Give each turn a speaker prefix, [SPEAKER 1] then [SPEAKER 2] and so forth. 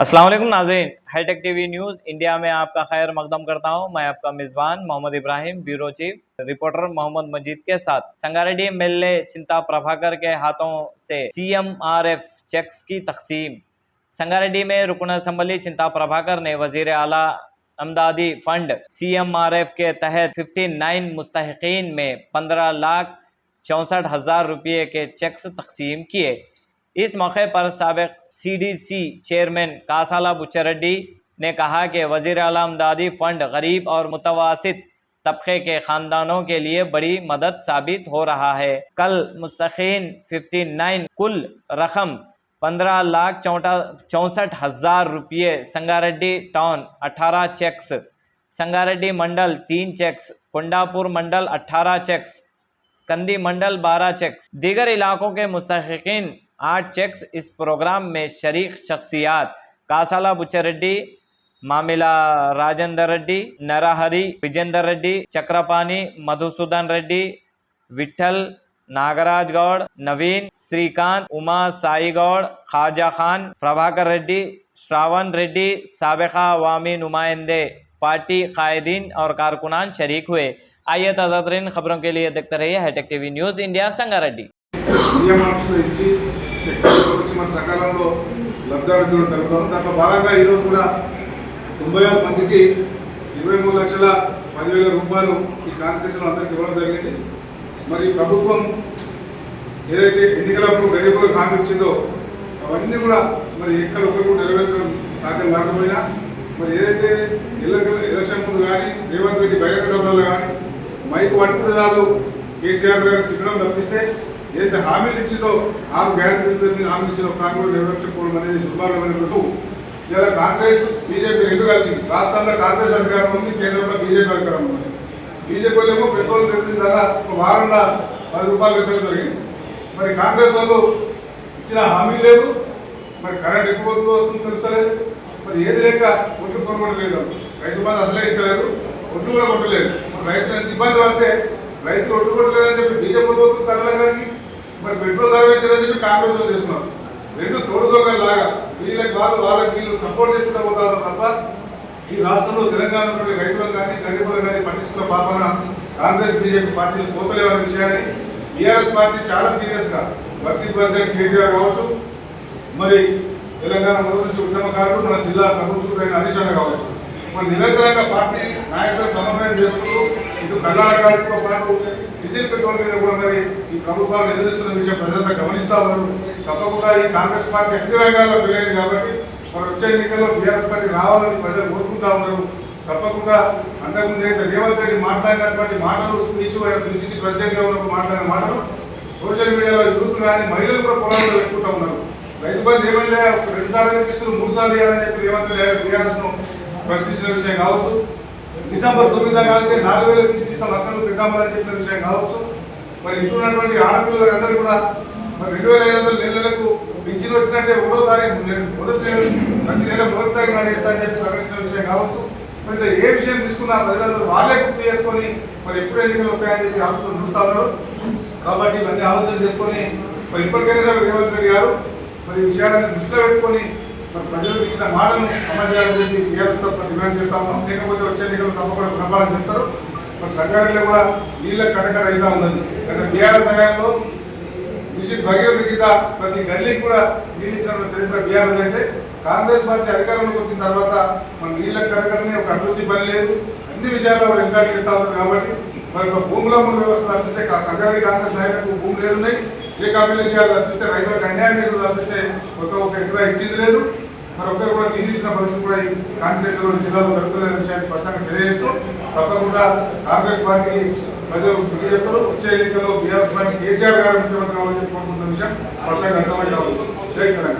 [SPEAKER 1] अस्सलाम वालेकुम नाज़रीन, हाईटेक टीवी न्यूज़ इंडिया में आपका खैर मकदम करता हूं। मैं आपका मेज़बान Mohammad Ibrahim, bureau chief reporter Mohammad Majeed के साथ। संगारेड्डी एमएलए चिंता प्रभाकर के हाथों से सीएमआरएफ चेक्स की तकसीम। संगारेड्डी में रुकन असम्बली चिंता प्रभाकर ने वजीर आला अमदादी फंड सीएमआरएफ के तहत 59 मुस्तहिकीन में 15,64,000 रुपये के चेक्स तकसीम किए। इस मौके पर साबिक सीडीसी चेयरमैन कासाला बुच्चरेड्डी ने कहा कि वज़ीर आला अमदादी फंड गरीब और मुतवासित तबके के ख़ानदानों के लिए बड़ी मदद साबित हो रहा है। कल मुस्तहिकीन 59 कुल रकम 15,64,000 रुपये, संगारेड्डी टाउन 18 चेक्स, संगारेड्डी मंडल 3 चेक्स, कुंडापुर मंडल 18 चेक्स, कंदी मंडल 12 चेक्स, दीगर इलाकों के मुस्तहिकीन 8 चेक्स। इस प्रोग्राम में शरीक शख्सियात कासाला बुच्चरेड्डी, मामिला राजेंद्र रेड्डी, नरहरी विजेंदर रेड्डी, चक्रपानी मधुसूदन रेड्डी, विठल नागराज गौड़, नवीन श्रीकांत, उमा साई गौड़, खाजा खान, प्रभाकर रेड्डी, श्रावण रेड्डी, साबिका अवामी नुमाइंदे, पार्टी कायदीन और कारकुनान शरीक हुए। आइए ताज़ा तरीन खबरों के लिए देखते रहिए hitech TV news India. Sangareddy
[SPEAKER 2] సకాలంలో లబ్ధిదారులు జరుగుతాం. దాంట్లో భాగంగా ఈరోజు కూడా 96 మందికి 23,10,10,000 రూపాయలు ఈ కాన్స్టిట్యూషన్ అందరికీ ఇవ్వడం జరిగింది. మరి ప్రభుత్వం ఏదైతే ఎన్నికలప్పుడు గరీబులకు హామీ ఇచ్చిందో అవన్నీ కూడా మరి ఎక్కడ ఒకరు నెరవేర్చడం సాధ్యం కాకపోయినా మరి ఏదైతే ఎలక్షన్ ముందు కానీ రేవంత్ రెడ్డి బహిరంగ సభలో కానీ మైకు పట్టుకునే వాళ్ళు కేసీఆర్ గారు తిట్టడం తప్పిస్తే ఏదైతే హామీలు ఇచ్చిందో 6 గ్యారెంటీలు హామీలు ఇచ్చిన కూడా నెరవేర్చకపోవడం అనేది దుర్మార్గమైనట్టు. ఇలా కాంగ్రెస్ బీజేపీ రెండు కలిసి రాష్ట్రంలో కాంగ్రెస్ అధికారం ఉంది, కేంద్రంలో బీజేపీ అధికారం ఉంది. బీజేపీలో ఏమో పెట్రోల్ తెలిసిన ధర ఒక వారంలో 10 రూపాయలు పెంచడం జరిగింది. మరి కాంగ్రెస్ వాళ్ళు ఇచ్చిన హామీలు లేవు, మరి కరెంట్ ఎక్కువ వస్తుంది తెలుస్తలేదు, మరి ఏది లేక ఒడ్లు కొనుగోలు రైతు బంధు అసలే ఇస్తలేదు, ఒడ్లు కూడా కొట్టలేదు. మరి రైతులు ఎంత ఇబ్బంది పడితే రైతులు ఒడ్డు కొట్టలేదని చెప్పి బీజేపీ ప్రభుత్వం తరలడానికి మరి పెట్రోల్ ధర పెంచాలని చెప్పి కాంగ్రెస్ వాళ్ళు చేస్తున్నారు. రెండు తోడుదోగల్లాగా వీళ్ళకి వాళ్ళకి వీళ్ళు సపోర్ట్ చేసుకుంటూ పోతారు తప్ప ఈ రాష్ట్రంలో తెలంగాణ రైతులను కానీ గరీబులను కానీ పట్టించుకున్న పాపన కాంగ్రెస్ బీజేపీ పార్టీలు పోతలేవనే విషయాన్ని బీఆర్ఎస్ పార్టీ చాలా సీరియస్గా వర్కింగ్ ప్రెసిడెంట్ కేటీఆర్ కావచ్చు, మరి తెలంగాణ మొదటి నుంచి ఉద్యమకారులు మన జిల్లా ప్రభుత్వ హరీష్ అన్న కావచ్చు, మన నిరంతరంగా పార్టీ నాయకులు సమన్వయం చేసుకుంటూ ఇటు కర్ణాటకతో పాటు డీజిల్ పెట్రోల్ మీద కూడా మరి ఈ ప్రభుత్వాలు ఎదురుస్తున్న విషయం ప్రజలంతా గమనిస్తూ ఉన్నారు. తప్పకుండా ఈ కాంగ్రెస్ పార్టీ అన్ని రంగాల్లో పెరిగింది కాబట్టి మరి వచ్చే ఎన్నికల్లో బీఆర్ఎస్ పార్టీ రావాలని ప్రజలు కోరుకుంటా ఉన్నారు. తప్పకుండా అంతకుముందు అయితే రేవంత్ రెడ్డి మాట్లాడినటువంటి మాటలు, స్పీచ్ పిసిసి ప్రెసిడెంట్గా ఉన్నప్పుడు మాట్లాడిన మాటలు సోషల్ మీడియాలో యూత్ కానీ మహిళలు కూడా పొలాల్లో పెట్టుకుంటూ ఉన్నారు. రైతు బంధు ఏమైనా 2 సార్లు ఇస్తున్నారు, 3 సార్లు ఇవ్వాలని చెప్పి రేవంత్ రెడ్డి బీఆర్ఎస్ను ప్రశ్నించిన విషయం కావచ్చు, డిసెంబర్ 9 కాకపోతే 4,000 తీసిస్తాం అక్కలు తిద్దామని చెప్పిన విషయం కావచ్చు, మరి ఇంటున్నటువంటి ఆడపిల్లలందరూ కూడా మరి 2,500 నెలలకు పింఛన్ వచ్చినట్టే 1వ తారీఖు ప్రతి నెల 1వ తారీఖు నడిస్తారని చెప్పి ప్రకటించిన విషయం కావచ్చు. మరి ఏ విషయం తీసుకున్నా ప్రజలందరూ వాళ్ళే గుర్తు చేసుకొని మరి ఎప్పుడు ఎన్నికలు వస్తాయని చెప్పి ఆలోచన చూస్తూ ఉన్నారు. కాబట్టి ఇవన్నీ ఆలోచన చేసుకొని మరి ఇప్పటికైనా సరే రేవంత్ రెడ్డి గారు మరి ఈ విషయాలను దృష్టిలో పెట్టుకొని మరి ప్రజలకు ఇచ్చిన మాటను అమలు చేయాలని చెప్పి బీఆర్ఎస్ డిమాండ్ చేస్తా ఉన్నాం. లేకపోతే వచ్చే ఎన్నికలు తప్పకుండా గుణపాలని చెప్తారు. మరి సంగారెడ్డిలో కూడా నీళ్ళకి కటకట అయితే ఉన్నది. గత బీఆర్ఎస్ హయాంలో మిషన్ భగీరథ కింద ప్రతి గల్లీకి కూడా నీళ్ళు ఇచ్చిన చరిత్ర బీఆర్ఎస్ అయితే కాంగ్రెస్ పార్టీ అధికారంలోకి వచ్చిన తర్వాత మన నీళ్ళకి కటకటనే ఒక అభివృద్ధి పని లేదు, అన్ని విషయాల్లో కూడా ఎంకరేజ్ చేస్తూ ఉన్నారు. కాబట్టి మరి భూముల వ్యవస్థ తప్పిస్తే సంగారెడ్డి కాంగ్రెస్ నాయకులకు భూములు ఏడున్నాయి, ఏ కంపెనీకి తప్పిస్తే రైతులకు అన్యాయం లేదు తప్పిస్తే ఒక ఎకరా ఇచ్చింది లేదు. మరి ఒక్కరు కూడా నీళ్ళు ఇచ్చిన పరిస్థితి కూడా ఈ కాన్స్టిట్యూన్సీలో జిల్లాలో జరుగుతుందనే విషయాన్ని స్పష్టంగా తెలియజేస్తూ తప్పకుండా కాంగ్రెస్ పార్టీకి ప్రజలు తిరిగి చెప్తారు. వచ్చే ఎన్నికల్లో బీఆర్ఎస్ పార్టీ కేసీఆర్ గారు ముఖ్యమంత్రి కావాలని చెప్పి కోరుకుంటున్న విషయం స్పష్టంగా అర్థమైతే జై తెలంగాణ.